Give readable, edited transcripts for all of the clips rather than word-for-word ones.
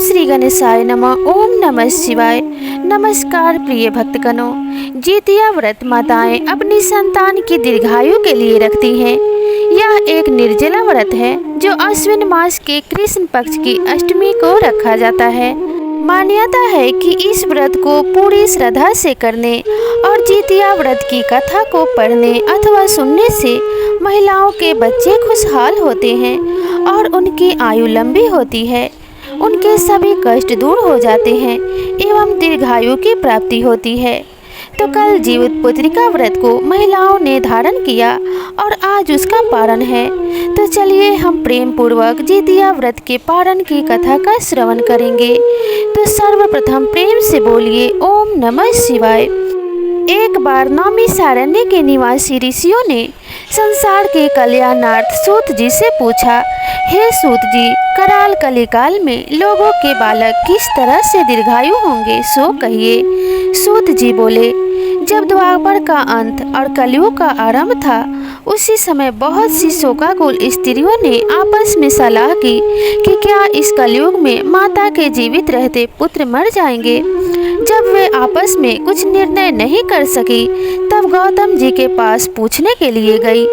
श्री गणेशाय नमः। ओम नमः शिवाय। नमस्कार प्रिय भक्तगणों, जितिया व्रत माताएं अपनी संतान की दीर्घायु के लिए रखती हैं। यह एक निर्जला व्रत है जो अश्विन मास के कृष्ण पक्ष की अष्टमी को रखा जाता है। मान्यता है कि इस व्रत को पूरी श्रद्धा से करने और जितिया व्रत की कथा को पढ़ने अथवा सुनने से महिलाओं के बच्चे खुशहाल होते हैं और उनकी आयु लंबी होती है, उनके सभी कष्ट दूर हो जाते हैं एवं दीर्घायु की प्राप्ति होती है। तो कल जीवितपुत्रिका व्रत को महिलाओं ने धारण किया और आज उसका पारण है। तो चलिए हम प्रेम पूर्वक जितिया व्रत के पारण की कथा का श्रवण करेंगे। तो सर्वप्रथम प्रेम से बोलिए ओम नमः शिवाय। एक बार नौमिषारण्य के निवासी ऋषियों ने संसार के कल्याणार्थ सूत जी से पूछा, हे सूत जी, कराल कलिकाल में लोगों के बालक किस तरह से दीर्घायु होंगे, सो कहिए। सूत जी बोले, जब द्वापर का अंत और कलयुग का आरंभ था, उसी समय बहुत सी शोकाकुल स्त्रियों ने आपस में सलाह की कि क्या इस कलयुग में माता के जीवित रहते पुत्र मर जाएंगे। जब वे आपस में कुछ निर्णय नहीं कर सकी, तब गौतम जी के पास पूछने के लिए गई।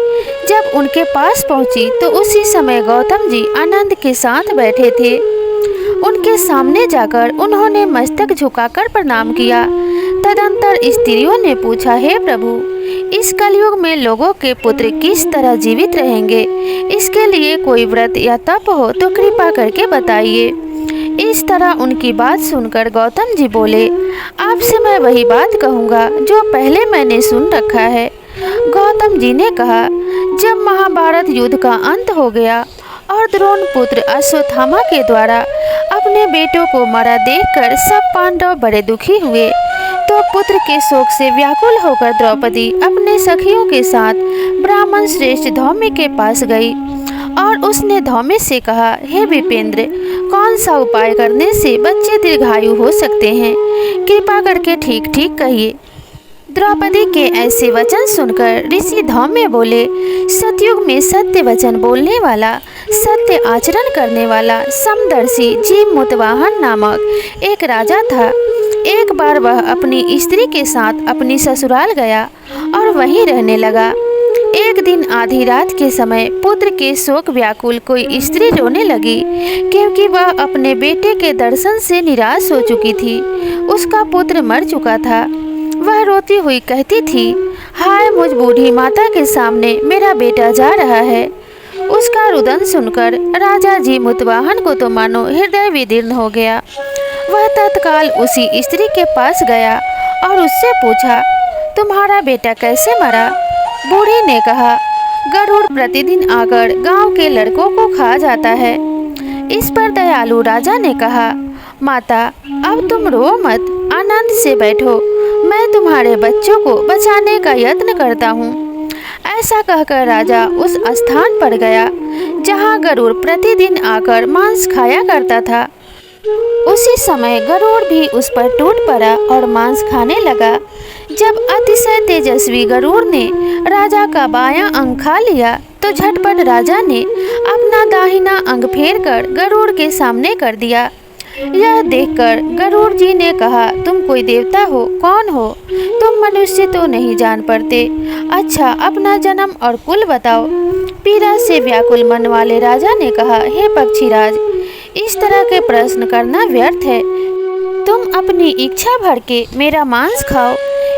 जब उनके पास पहुंची तो उसी समय गौतम जी आनंद के साथ बैठे थे। उनके सामने जाकर उन्होंने मस्तक झुकाकर प्रणाम किया। तदंतर स्त्रियों ने पूछा, हे प्रभु, इस कलयुग में लोगों के पुत्र किस तरह जीवित रहेंगे, इसके लिए कोई व्रत या तप हो तो कृपा करके बताइए। इस तरह उनकी बात सुनकर गौतम जी बोले, आपसे मैं वही बात कहूँगा जो पहले मैंने सुन रखा है। गौतम जी ने कहा, जब महाभारत युद्ध का अंत हो गया और द्रोण पुत्र अश्वत्थामा के द्वारा अपने बेटों को मरा देखकर सब पांडव बड़े दुखी हुए, तो पुत्र के शोक से व्याकुल होकर द्रौपदी अपने सखियों के साथ ब्राह्मण श्रेष्ठ धौम्य के पास गई और उसने धौम्य से कहा, हे विपेंद्र, कौन सा उपाय करने से बच्चे दीर्घायु हो सकते हैं, कृपा करके ठीक ठीक कहिए। द्रौपदी के ऐसे वचन सुनकर ऋषि धौम्य बोले, सतयुग में सत्य वचन बोलने वाला, सत्य आचरण करने वाला समदर्शी जीवमुतवाहन नामक एक राजा था। एक बार वह अपनी स्त्री के साथ अपनी ससुराल गया और वहीं रहने लगा। एक दिन आधी रात के समय पुत्र के शोक व्याकुल कोई स्त्री रोने लगी, क्योंकि वह अपने बेटे के दर्शन से निराश हो चुकी थी। उसका पुत्र मर चुका था। वह रोती हुई कहती थी, हाय मुझ बूढ़ी माता के सामने मेरा बेटा जा रहा है। उसका रुदन सुनकर राजा जीवमुतवाहन को तो मानो हृदय विदीर्ण हो गया। वह तत्काल उसी स्त्री के पास गया और उससे पूछा, तुम्हारा बेटा कैसे मरा। बूढ़ी ने कहा, गरुड़ प्रतिदिन आकर गांव के लड़कों को खा जाता है। इस पर दयालु राजा ने कहा, माता अब तुम रो मत, आनंद से बैठो, मैं तुम्हारे बच्चों को बचाने का यत्न करता हूँ। ऐसा कहकर राजा उस स्थान पर गया जहाँ गरुड़ प्रतिदिन आकर मांस खाया करता था। उसी समय गरुड़ भी उस पर टूट पड़ा और मांस खाने लगा। जब अतिशय तेजस्वी गरुड़ ने राजा का बायां अंग खा लिया, तो झटपट राजा ने अपना दाहिना अंग फेरकर गरुड़ के सामने कर दिया। यह देखकर गरुड़ जी ने कहा, तुम कोई देवता हो, कौन हो, तुम मनुष्य तो नहीं जान पड़ते। अच्छा, अपना जन्म और कुल बताओ। पीड़ा से व्याकुल मन वाले राजा ने कहा, हे पक्षीराज, इस तरह के प्रश्न करना व्यर्थ है, तुम अपनी इच्छा भर के मेरा मांस खाओ।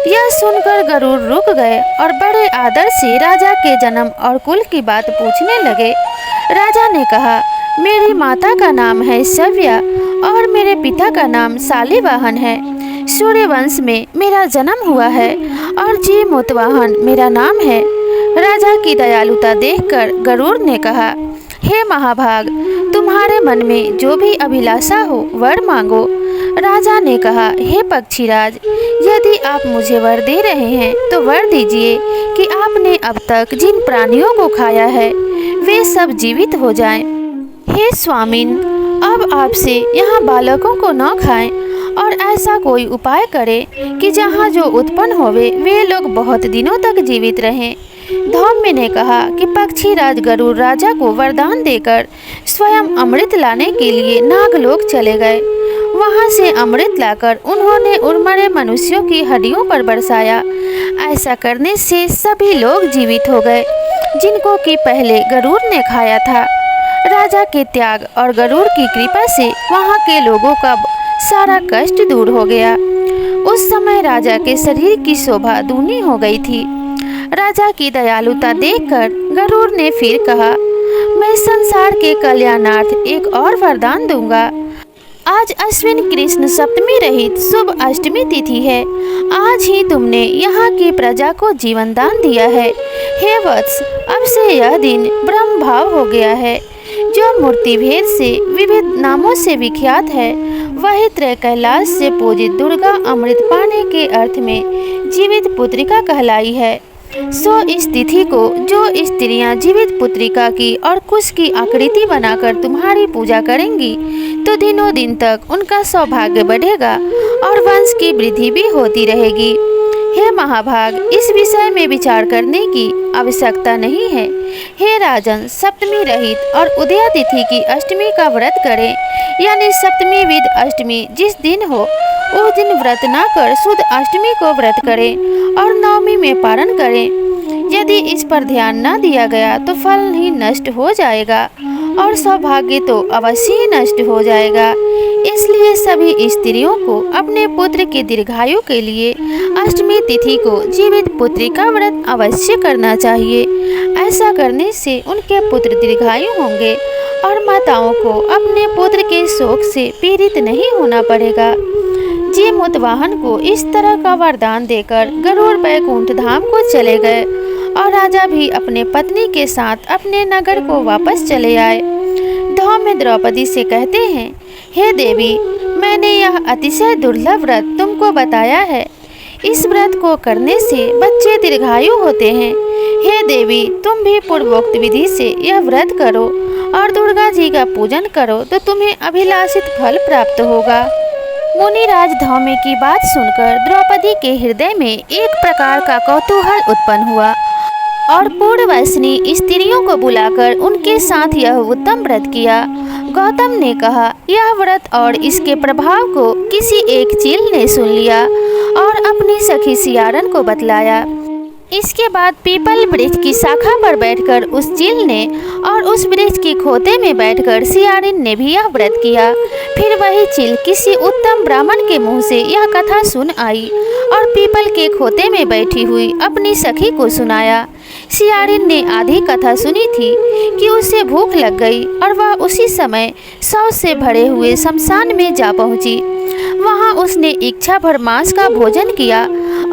यह सुनकर गरुड़ रुक गए और बड़े आदर से राजा के जन्म और कुल की बात पूछने लगे। राजा ने कहा, मेरी माता का नाम है सव्या और मेरे पिता का नाम शालिवाहन है। सूर्यवंश में मेरा जन्म हुआ है और जीवमुतवाहन मेरा नाम है। राजा की दयालुता देखकर गरुड़ ने कहा, हे महाभाग, तुम्हारे मन में जो भी अभिलाषा हो वर मांगो। राजा ने कहा, हे पक्षीराज, यदि आप मुझे वर दे रहे हैं तो वर दीजिए कि आपने अब तक जिन प्राणियों को खाया है वे सब जीवित हो जाएं। हे स्वामिन, अब आपसे यहाँ बालकों को न खाएं और ऐसा कोई उपाय करें कि जहाँ जो उत्पन्न होवे वे लोग बहुत दिनों तक जीवित रहें। धौम्य ने कहा कि पक्षी राज गरुड़ राजा को वरदान देकर स्वयं अमृत लाने के लिए नागलोक चले गए। वहां से अमृत लाकर उन्होंने उर्मरे मनुष्यों की हड्डियों पर बरसाया। ऐसा करने से सभी लोग जीवित हो गए जिनको कि पहले गरुड़ ने खाया था। राजा के त्याग और गरुड़ की कृपा से वहां के लोगों का सारा कष्ट दूर हो गया। उस समय राजा के शरीर की शोभा दूनी हो गई थी। राजा की दयालुता देखकर गरुड़ ने फिर कहा, मैं संसार के कल्याणार्थ एक और वरदान दूंगा। आज अश्विन कृष्ण सप्तमी रहित शुभ अष्टमी तिथि है। आज ही तुमने यहाँ की प्रजा को जीवन दान दिया है। हे वत्स, अब से यह दिन ब्रह्म भाव हो गया है। जो मूर्ति भेद से विविध नामों से विख्यात है, वही त्रय कैलाश से पूजित दुर्गा अमृत पाने के अर्थ में जीवित पुत्रिका कहलाई है। सो इस तिथि को जो स्त्रियां जीवित पुत्रिका की और कुश की आकृति बनाकर तुम्हारी पूजा करेंगी, तो दिनों दिन तक उनका सौभाग्य बढ़ेगा और वंश की वृद्धि भी होती रहेगी। हे महाभाग, इस विषय में विचार करने की आवश्यकता नहीं है। हे राजन, सप्तमी रहित और उदया तिथि की अष्टमी का व्रत करें, यानी सप्तमी विद अष्टमी जिस दिन हो उस दिन व्रत न कर शुद्ध अष्टमी को व्रत करें और नवमी में पारण करें। यदि इस पर ध्यान न दिया गया तो फल ही नष्ट हो जाएगा और सौभाग्य तो अवश्य ही नष्ट हो जाएगा। इसलिए सभी स्त्रियों को अपने पुत्र के दीर्घायु के लिए अष्टमी तिथि को जीवित पुत्री का व्रत अवश्य करना चाहिए। ऐसा करने से उनके पुत्र दीर्घायु होंगे और माताओं को अपने पुत्र के शोक से पीड़ित नहीं होना पड़ेगा। जीमूतवाहन को इस तरह का वरदान देकर गरुड़ बैकुंठ धाम को चले गए और राजा भी अपने पत्नी के साथ अपने नगर को वापस चले आए। धौम्य द्रौपदी से कहते हैं, हे देवी, मैंने यह अतिशय दुर्लभ व्रत तुमको बताया है। इस व्रत को करने से बच्चे दीर्घायु होते हैं। हे देवी, तुम भी पूर्वोक्त विधि से यह व्रत करो और दुर्गा जी का पूजन करो तो तुम्हें अभिलाषित फल प्राप्त होगा। मुनिराज धौम्य की बात सुनकर द्रौपदी के हृदय में एक प्रकार का कौतूहल उत्पन्न हुआ और पूर्ववैष्णी स्त्रियों को बुलाकर उनके साथ यह उत्तम व्रत किया। गौतम ने कहा, यह व्रत और इसके प्रभाव को किसी एक चील ने सुन लिया और अपनी सखी सियारन को बतलाया। इसके बाद पीपल वृक्ष की शाखा पर बैठकर उस चील ने और उस वृक्ष की खोते में बैठकर सियारिन ने भी यह व्रत किया। फिर वही चील किसी उत्तम ब्राह्मण के मुंह से यह कथा सुन आई और पीपल के खोते में बैठी हुई अपनी सखी को सुनाया। सियारिन ने आधी कथा सुनी थी कि उसे भूख लग गई और वह उसी समय शव से भरे हुए शमशान में जा पहुंची। वहां उसने इच्छा भर मांस का भोजन किया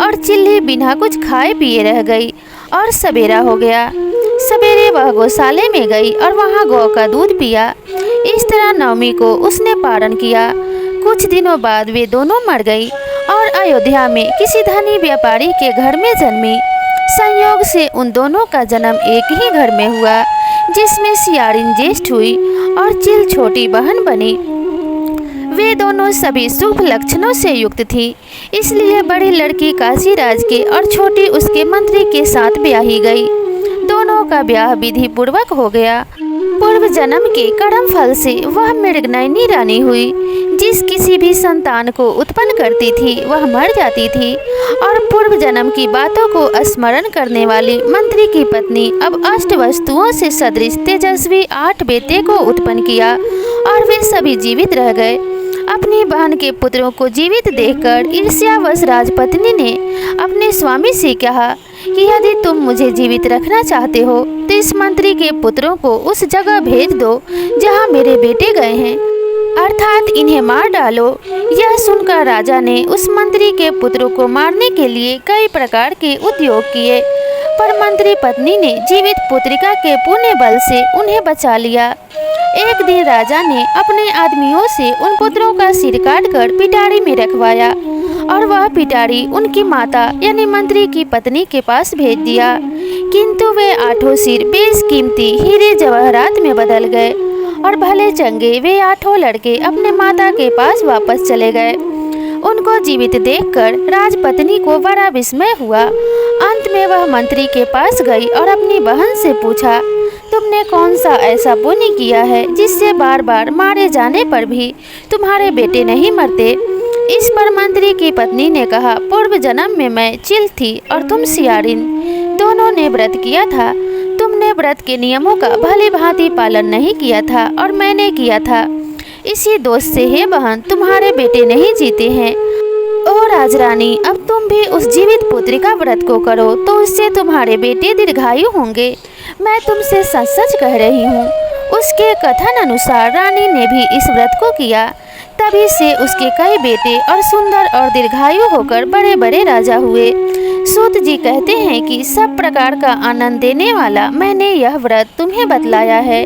और चिल्ली बिना कुछ खाए पिए रह गई और सवेरा हो गया। सवेरे वह गौशाले में गई और वहां गौ का दूध पिया। इस तरह नवमी को उसने पारण किया। कुछ दिनों बाद वे दोनों मर गई और अयोध्या में किसी धनी व्यापारी के घर में जन्मी। संयोग से उन दोनों का जन्म एक ही घर में हुआ, जिसमें सियारिन ज्येष्ठ हुई और चिल छोटी बहन बनी। वे दोनों सभी शुभ लक्षणों से युक्त थी, इसलिए बड़ी लड़की काशीराज के और छोटी उसके मंत्री के साथ ब्याही गई। दोनों का ब्याह विधि पूर्वक हो गया। पूर्व जन्म के कर्म फल से वह मृगनयनी रानी हुई। जिस किसी भी संतान को उत्पन्न करती थी वह मर जाती थी और पूर्व जन्म की बातों को स्मरण करने वाली मंत्री की पत्नी अब अष्ट वस्तुओं से सदृश तेजस्वी 8 बेटे को उत्पन्न किया और वे सभी जीवित रह गए। अपनी बहन के पुत्रों को जीवित देखकर ईर्ष्यावश राजपत्नी ने अपने स्वामी से कहा कि यदि तुम मुझे जीवित रखना चाहते हो तो इस मंत्री के पुत्रों को उस जगह भेज दो जहाँ मेरे बेटे गए हैं, अर्थात इन्हें मार डालो। यह सुनकर राजा ने उस मंत्री के पुत्रों को मारने के लिए कई प्रकार के उद्योग किए, पर मंत्री पत्नी ने जीवित पुत्रिका के पुण्य बल से उन्हें बचा लिया। एक दिन राजा ने अपने आदमियों से उन पुत्रों का सिर काटकर पिटारी में रखवाया और वह पिटारी उनकी माता यानी मंत्री की पत्नी के पास भेज दिया, किंतु वे 8 सिर बेशकीमती हीरे जवाहरात में बदल गए और भले चंगे वे 8 लड़के अपने माता के पास वापस चले गए। उनको जीवित देखकर राजपत्नी को बड़ा विस्मय हुआ। अंत में वह मंत्री के पास गई और अपनी बहन से पूछा, तुमने कौन सा ऐसा पुण्य किया है जिससे बार बार मारे जाने पर भी तुम्हारे बेटे नहीं मरते। इस पर मंत्री की पत्नी ने कहा, पूर्व जन्म में मैं चील थी और तुम सियारिन, दोनों ने व्रत किया था। तुमने व्रत के नियमों का भली भांति पालन नहीं किया था और मैंने किया था। इसी दोष से हे बहन तुम्हारे बेटे नहीं जीते हैं। ओ राजरानी, अब तुम भी उस जीवित पुत्री का व्रत को करो तो उससे तुम्हारे बेटे दीर्घायु होंगे। मैं तुमसे सच सच कह रही हूँ। उसके कथन अनुसार रानी ने भी इस व्रत को किया, तभी से उसके कई बेटे और सुंदर और दीर्घायु होकर बड़े बड़े राजा हुए। सूत जी कहते हैं कि सब प्रकार का आनंद देने वाला मैंने यह व्रत तुम्हें बतलाया है।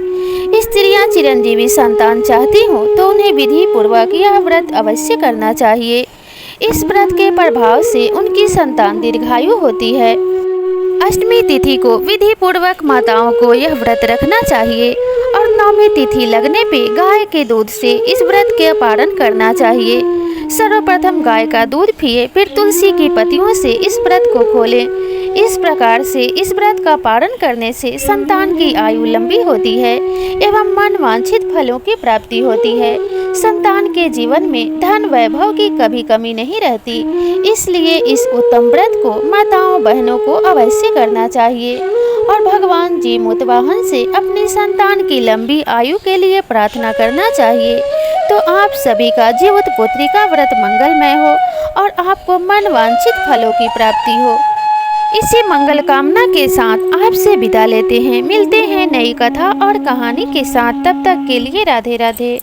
स्त्रियां चिरंजीवी संतान चाहती हो तो उन्हें विधि पूर्वक यह व्रत अवश्य करना चाहिए। इस व्रत के प्रभाव से उनकी संतान दीर्घायु होती है। अष्टमी तिथि को विधि पूर्वक माताओं को यह व्रत रखना चाहिए और नौमी तिथि लगने पे गाय के दूध से इस व्रत के पारण करना चाहिए। सर्वप्रथम गाय का दूध पिए, फिर तुलसी की पत्तियों से इस व्रत को खोलें। इस प्रकार से इस व्रत का पारण करने से संतान की आयु लंबी होती है एवं मन वांछित फलों की प्राप्ति होती है। संतान के जीवन में धन वैभव की कभी कमी नहीं रहती। इसलिए इस उत्तम व्रत को माताओं बहनों को अवश्य करना चाहिए और भगवान जी मुतवाहन से अपनी संतान की लंबी आयु के लिए प्रार्थना करना चाहिए। तो आप सभी का जीवित पुत्री का व्रत मंगलमय हो और आपको मन वांछित फलों की प्राप्ति हो। इसी मंगल कामना के साथ आपसे विदा लेते हैं। मिलते हैं नई कथा और कहानी के साथ। तब तक के लिए राधे राधे।